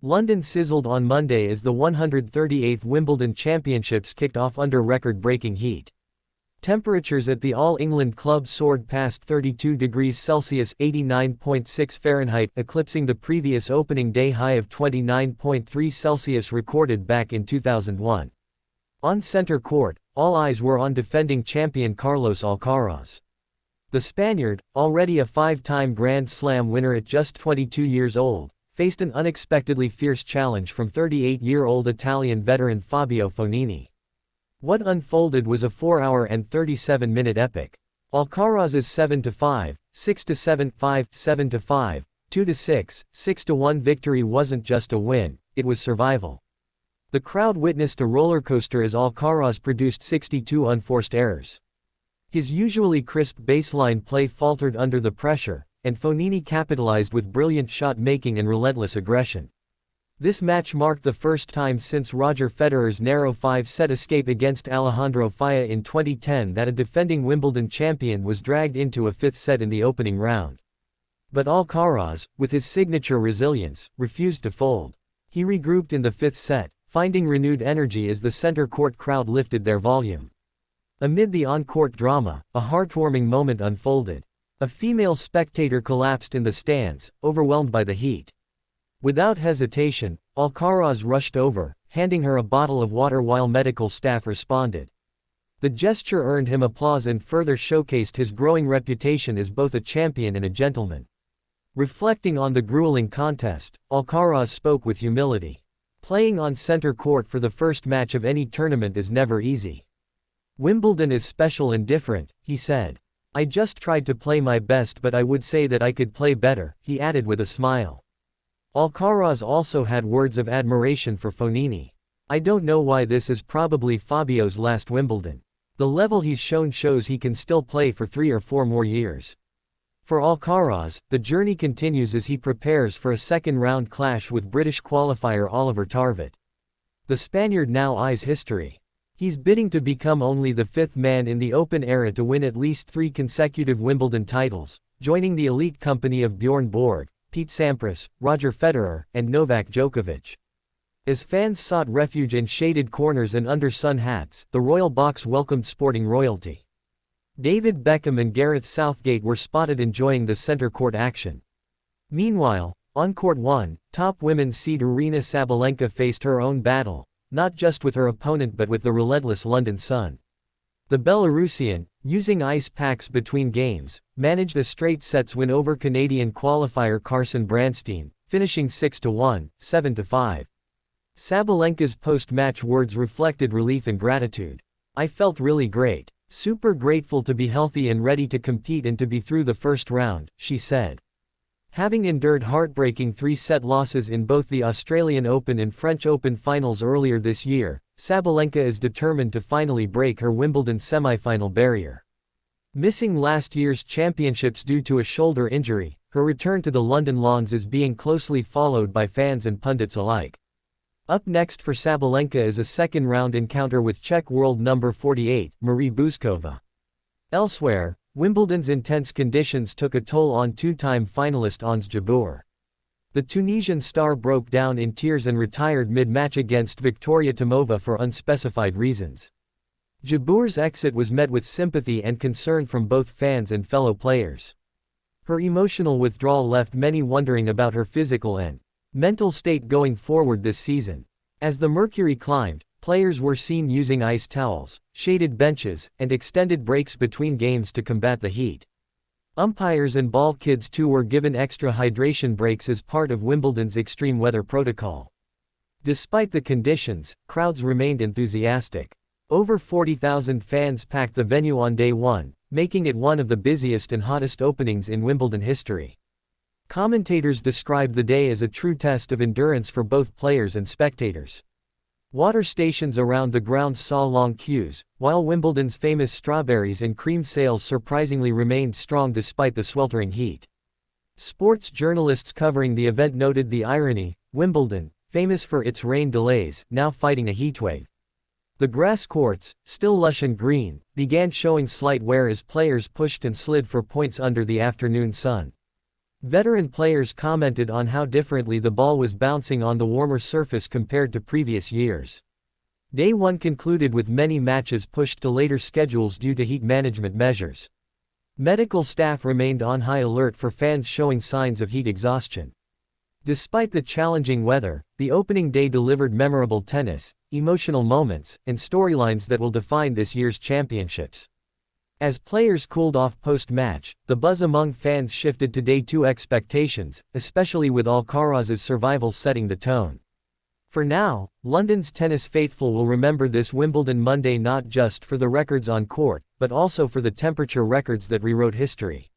London sizzled on Monday as the 138th Wimbledon Championships kicked off under record-breaking heat. Temperatures at the All England Club soared past 32 degrees Celsius (89.6 Fahrenheit), eclipsing the previous opening day high of 29.3 Celsius recorded back in 2001. On centre court, all eyes were on defending champion Carlos Alcaraz. The Spaniard, already a five-time Grand Slam winner at just 22 years old, faced an unexpectedly fierce challenge from 38-year-old Italian veteran Fabio Fognini. What unfolded was a 4-hour and 37-minute epic. Alcaraz's 7-5, 6-7, 5, 7-5, 2-6, 6-1 victory wasn't just a win, it was survival. The crowd witnessed a rollercoaster as Alcaraz produced 62 unforced errors. His usually crisp baseline play faltered under the pressure, and Fognini capitalized with brilliant shot-making and relentless aggression. This match marked the first time since Roger Federer's narrow 5-set escape against Alejandro Falla in 2010 that a defending Wimbledon champion was dragged into a fifth set in the opening round. But Alcaraz, with his signature resilience, refused to fold. He regrouped in the fifth set, finding renewed energy as the center court crowd lifted their volume. Amid the on-court drama, a heartwarming moment unfolded. A female spectator collapsed in the stands, overwhelmed by the heat. Without hesitation, Alcaraz rushed over, handing her a bottle of water while medical staff responded. The gesture earned him applause and further showcased his growing reputation as both a champion and a gentleman. Reflecting on the grueling contest, Alcaraz spoke with humility. Playing on center court for the first match of any tournament is never easy. Wimbledon is special and different, he said. I just tried to play my best, but I would say that I could play better, he added with a smile. Alcaraz also had words of admiration for Fognini. I don't know why this is probably Fabio's last Wimbledon. The level he's shown shows he can still play for 3 or 4 more years. For Alcaraz, the journey continues as he prepares for a second-round clash with British qualifier Oliver Tarvett. The Spaniard now eyes history. He's bidding to become only the 5th man in the Open era to win at least 3 consecutive Wimbledon titles, joining the elite company of Bjorn Borg, Pete Sampras, Roger Federer, and Novak Djokovic. As fans sought refuge in shaded corners and under sun hats, the Royal Box welcomed sporting royalty. David Beckham and Gareth Southgate were spotted enjoying the center court action. Meanwhile, on court 1, top women's seed Aryna Sabalenka faced her own battle, not just with her opponent but with the relentless London sun. The Belarusian, using ice packs between games, managed a straight sets win over Canadian qualifier Carson Branstein, finishing 6-1, 7-5. Sabalenka's post-match words reflected relief and gratitude. I felt really great. Super grateful to be healthy and ready to compete and to be through the first round, she said. Having endured heartbreaking 3-set losses in both the Australian Open and French Open finals earlier this year, Sabalenka is determined to finally break her Wimbledon semi-final barrier. Missing last year's championships due to a shoulder injury, her return to the London lawns is being closely followed by fans and pundits alike. Up next for Sabalenka is a second-round encounter with Czech world number 48, Marie Bouzkova. Elsewhere, Wimbledon's intense conditions took a toll on 2-time finalist Ons Jabeur. The Tunisian star broke down in tears and retired mid-match against Victoria Tomova for unspecified reasons. Jabeur's exit was met with sympathy and concern from both fans and fellow players. Her emotional withdrawal left many wondering about her physical and mental state going forward this season. As the mercury climbed, players were seen using ice towels, shaded benches, and extended breaks between games to combat the heat. Umpires and ball kids too were given extra hydration breaks as part of Wimbledon's extreme weather protocol. Despite the conditions, crowds remained enthusiastic. Over 40,000 fans packed the venue on day 1, making it one of the busiest and hottest openings in Wimbledon history. Commentators described the day as a true test of endurance for both players and spectators. Water stations around the grounds saw long queues, while Wimbledon's famous strawberries and cream sales surprisingly remained strong despite the sweltering heat. Sports journalists covering the event noted the irony: Wimbledon, famous for its rain delays, now fighting a heatwave. The grass courts, still lush and green, began showing slight wear as players pushed and slid for points under the afternoon sun. Veteran players commented on how differently the ball was bouncing on the warmer surface compared to previous years. Day 1 concluded with many matches pushed to later schedules due to heat management measures. Medical staff remained on high alert for fans showing signs of heat exhaustion. Despite the challenging weather, the opening day delivered memorable tennis, emotional moments, and storylines that will define this year's championships. As players cooled off post-match, the buzz among fans shifted to Day 2 expectations, especially with Alcaraz's survival setting the tone. For now, London's tennis faithful will remember this Wimbledon Monday not just for the records on court, but also for the temperature records that rewrote history.